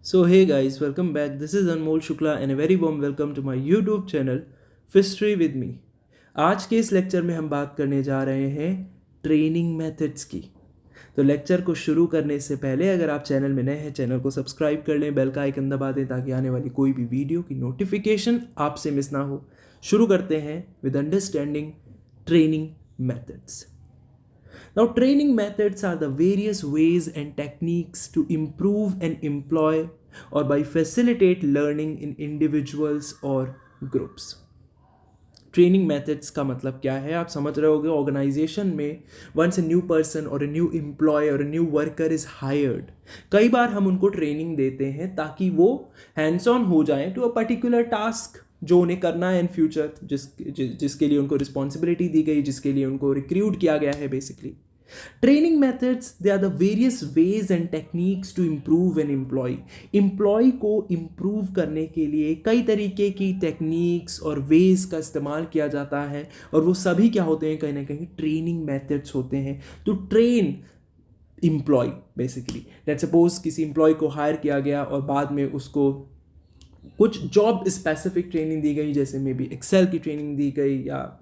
So, hey guys, welcome back. This is Anmol Shukla and a very warm welcome to my YouTube channel History with Me. आज के इस lecture में हम बात करने जा रहे हैं ट्रेनिंग मेथड्स की। तो लेक्चर को शुरू करने से पहले अगर आप चैनल में नए हैं, चैनल को सब्सक्राइब कर लें, बेल का आइकन दबा दें ताकि आने वाली कोई भी वीडियो की नोटिफिकेशन आपसे मिस ना हो। शुरू करते हैं with understanding training methods. Now, training methods are the various ways and techniques to improve and employ or by facilitate learning in individuals or groups. Training methods का मतलब क्या है आप समझ रहे होगे। ऑर्गेनाइजेशन में वंस ए न्यू पर्सन और ए न्यू एम्प्लॉय और a new worker is hired, कई बार हम उनको ट्रेनिंग देते हैं ताकि वो हैंड्स ऑन हो जाएं टू अ पर्टिकुलर टास्क जो उन्हें करना है इन फ्यूचर, जिसके लिए उनको रिस्पॉन्सिबिलिटी दी गई, जिसके लिए उनको रिक्रूट किया गया है basically. Training methods they are the various ways and techniques to improve an employee को इम्प्रूव करने के लिए कई तरीके की टेक्निक्स और वेज का इस्तेमाल किया जाता है, और वो सभी क्या होते हैं, कहीं ना कहीं ट्रेनिंग मेथड्स होते हैं to train employee. Basically let's suppose किसी एम्प्लॉय को हायर किया गया और बाद में उसको कुछ जॉब स्पेसिफिक ट्रेनिंग दी गई, जैसे मे बी एक्सेल की ट्रेनिंग दी गई, या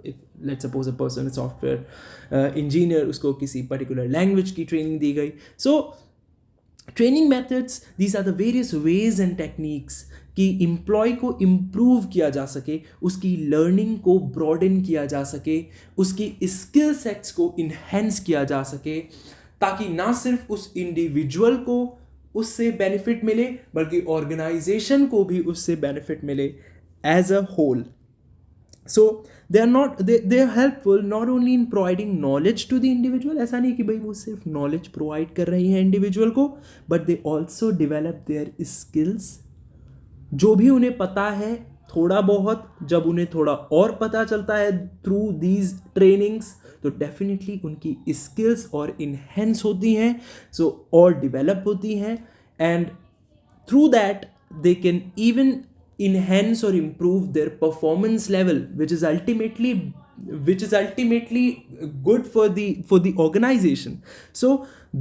let's suppose a person software engineer, उसको किसी पर्टिकुलर लैंग्वेज की ट्रेनिंग दी गई। So training methods these are the various ways and techniques कि एम्प्लॉय को इम्प्रूव किया जा सके, उसकी लर्निंग को ब्रॉडन किया जा सके, उसकी स्किल सेट्स को इन्हेंस किया जा सके, ताकि ना सिर्फ उस इंडिविजुअल को उससे बेनिफिट मिले बल्कि ऑर्गेनाइजेशन को भी उससे बेनिफिट मिले as a whole. So they are helpful not only in providing knowledge to the individual. ऐसा नहीं कि भाई वो सिर्फ नॉलेज प्रोवाइड कर रही हैं इंडिविजुअल को, but they also develop their skills. जो भी उन्हें पता है थोड़ा बहुत, जब उन्हें थोड़ा और पता चलता है थ्रू दीज ट्रेनिंग्स, तो डेफिनेटली उनकी स्किल्स और इन्हेंस होती हैं, सो और डेवलप होती हैं, and through that they can even enhance or improve their performance level, which is ultimately good for the organization. So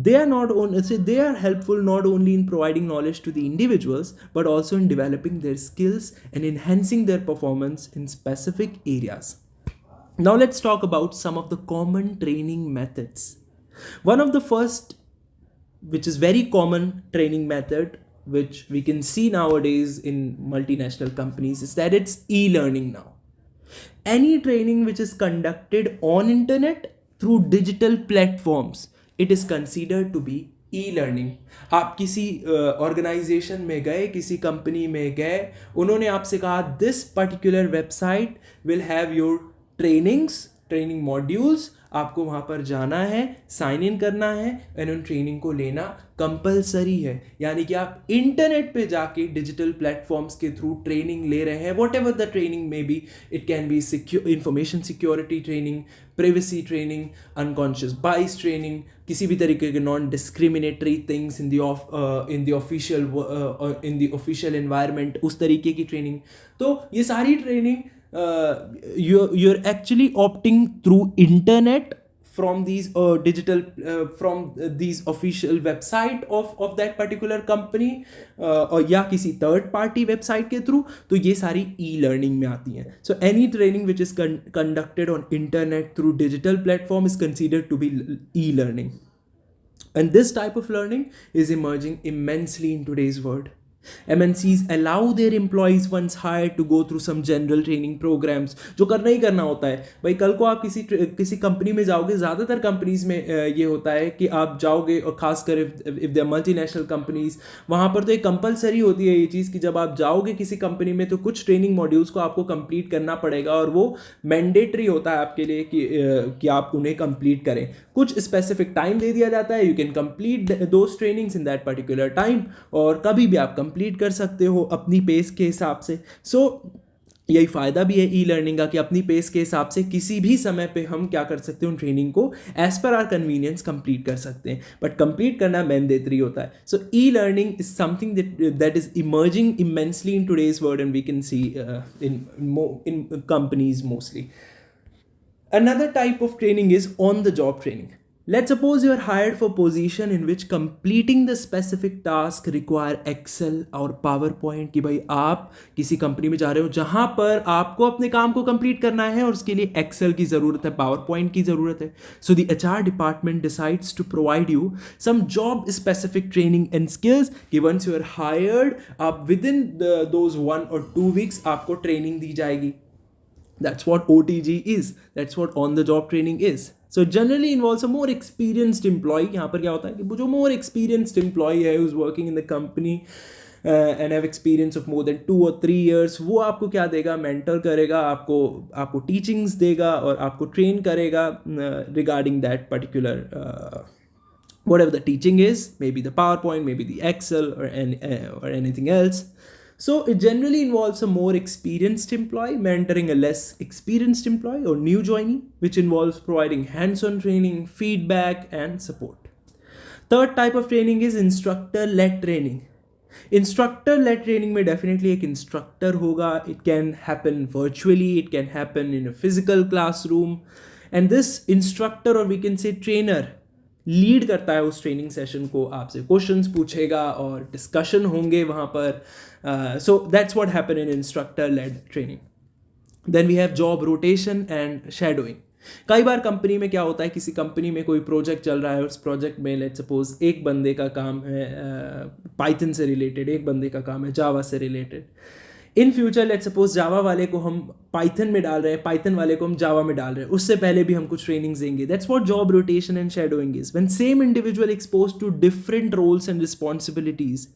they are not only, so they are helpful not only in providing knowledge to the individuals but also in developing their skills and enhancing their performance in specific areas. Now let's talk about some of the common training methods. One of the first, which is very common training method which we can see nowadays in multinational companies, is that it's e-learning now. Any training which is conducted on internet through digital platforms, it is considered to be e-learning. आप किसी organisation में गए, किसी company में गए, उन्होंने आपसे कहा this particular website will have your training modules, आपको वहाँ पर जाना है, साइन इन करना है एंड उन ट्रेनिंग को लेना कंपलसरी है। यानी कि आप इंटरनेट पे जाके डिजिटल प्लेटफॉर्म्स के थ्रू ट्रेनिंग ले रहे हैं, वॉट एवर द ट्रेनिंग में be. It can be information security training, privacy training, unconscious bias training, किसी भी तरीके के non discriminatory things in the official environment, उस तरीके की ट्रेनिंग। तो ये सारी training you're actually opting through internet from these from these official website of that particular company, और या किसी थर्ड पार्टी वेबसाइट के थ्रू, तो ये सारी ई लर्निंग में आती हैं। So any training which is conducted on internet through digital platform is considered to be e learning, and this type of learning is emerging immensely in today's world. MNCs allow their employees once hired to go through some general training programs, जो करना ही करना होता है भाई। कल को आप किसी कंपनी में जाओगे, ज़्यादातर कंपनीज में ये होता है कि आप जाओगे, और खासकर if they are multinational companies, वहाँ पर तो एक कंपलसरी होती है ये चीज़ कि जब आप जाओगे किसी कंपनी में तो कुछ ट्रेनिंग मॉड्यूल्स को आपको कंप्लीट करना पड़ेगा, और वो मैंडेटरी होता है आपके लिए कि आप उन्हें कंप्लीट करें। कुछ स्पेसिफिक टाइम दे दिया जाता है, you can complete those trainings in that particular time, और कभी भी आप कंप्लीट कर सकते हो अपनी पेस के हिसाब से। सो यही फ़ायदा भी है ई लर्निंग का कि अपनी पेस के हिसाब से किसी भी समय पे हम क्या कर सकते हैं, उन ट्रेनिंग को as per are convenience complete कर सकते हैं, बट कंप्लीट करना मैंडेटरी होता है। So e learning is something that is emerging immensely in today's world, and we can see in companies mostly. Another type of training is on the job training. Let's suppose you are hired for position in which completing the specific task require Excel और PowerPoint कि भाई आप किसी company में जा रहे हो जहां पर आपको अपने काम को कंप्लीट करना है और उसके लिए Excel की ज़रूरत है, PowerPoint की ज़रूरत है. So the HR department decides to provide you some job specific training and skills कि once you are hired आप within those 1 or 2 weeks आपको ट्रेनिंग दी जाएगी. That's what OTG is. That's what on the job training is. So it generally involves a more experienced employee. यहाँ पर क्या होता है कि वो जो more experienced employee है who's working in the company and have experience of more than 2 or 3 years, वो आपको क्या देगा, mentor करेगा, आपको teachings देगा और आपको train करेगा regarding that particular whatever the teaching is, maybe the PowerPoint, maybe the Excel or anything else. So it generally involves a more experienced employee mentoring a less experienced employee or new joinee, which involves providing hands-on training, feedback, and support. Third type of training is instructor-led training. Instructor-led training में definitely एक instructor होगा. It can happen virtually, it can happen in a physical classroom, and this instructor or we can say trainer lead करता है उस training session को, आपसे questions पूछेगा और डिस्कशन होंगे वहाँ पर. So that's what happen in instructor led training. Then we have job rotation and shadowing. कई बार कंपनी में क्या होता है, किसी कंपनी में कोई प्रोजेक्ट चल रहा है, उस प्रोजेक्ट में लेट्स सपोज एक बंदे का काम है पाइथन से रिलेटेड, एक बंदे का काम है जावा से related. In future let's suppose Java वाले को हम पाइथन में डाल रहे हैं, पाइथन वाले को हम जावा में डाल रहे हैं, उससे पहले भी हम कुछ ट्रेनिंग्स देंगे. That's what job rotation and shadowing is. When same individual expose to different roles and responsibilities.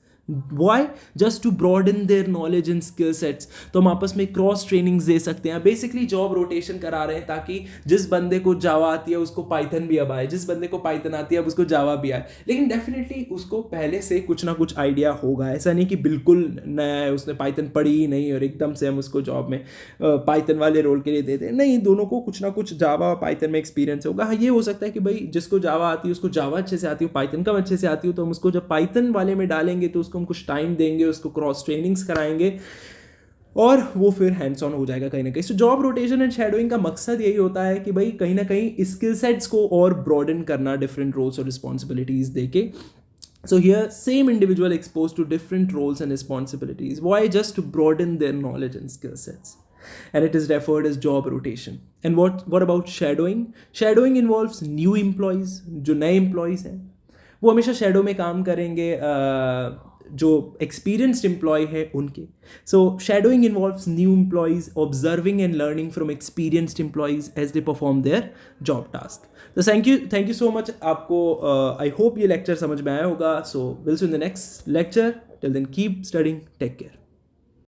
Why? Just to broaden their knowledge and skill sets. तो हम आपस में क्रॉस ट्रेनिंग्स दे सकते हैं. बेसिकली जॉब रोटेशन करा रहे हैं ताकि जिस बंदे को जावा आती है उसको पाइथन भी अब आए, जिस बंदे को पाइथन आती है अब उसको जावा भी आए. लेकिन डेफिनेटली उसको पहले से कुछ ना कुछ आइडिया होगा. ऐसा नहीं कि बिल्कुल नया है, उसने पाइथन पढ़ी ही नहीं और एकदम से हम उसको जॉब में पाइथन वाले रोल के लिए देते हैं. नहीं, दोनों को कुछ ना कुछ जावा और पाइथन में एक्सपीरियंस होगा. हाँ, ये हो सकता है कि भाई जिसको जावा आती है उसको जावा अच्छे से आती हो, पाइथन कम अच्छे से आती हो, तो हम उसको जब पाइथन वाले में डालेंगे तो उसको हम कुछ टाइम देंगे, उसको क्रॉस ट्रेनिंग्स कराएंगे और वो फिर हैंड्स ऑन हो जाएगा कहीं ना कहीं. So job rotation and shadowing का मकसद यही होता है कि भाई कहीं ना कहीं स्किल सेट्स को और ब्रॉडन करना, डिफरेंट रोल्स और रिस्पॉन्सिबिलिटीज देके. So here, same individual exposed to different roles and responsibilities. Why? Just to broaden their knowledge and skill sets. And it is referred as job rotation. And what about shadowing? Shadowing involves new employees. जो नए employees हैं वो हमेशा shadow में काम करेंगे जो experienced employee है उनके. So shadowing involves new employees observing and learning from experienced employees as they perform their job task. So thank you so much. आपको I hope ये lecture समझ में आया होगा. So we'll see you in the next lecture. Till then, keep studying. Take care.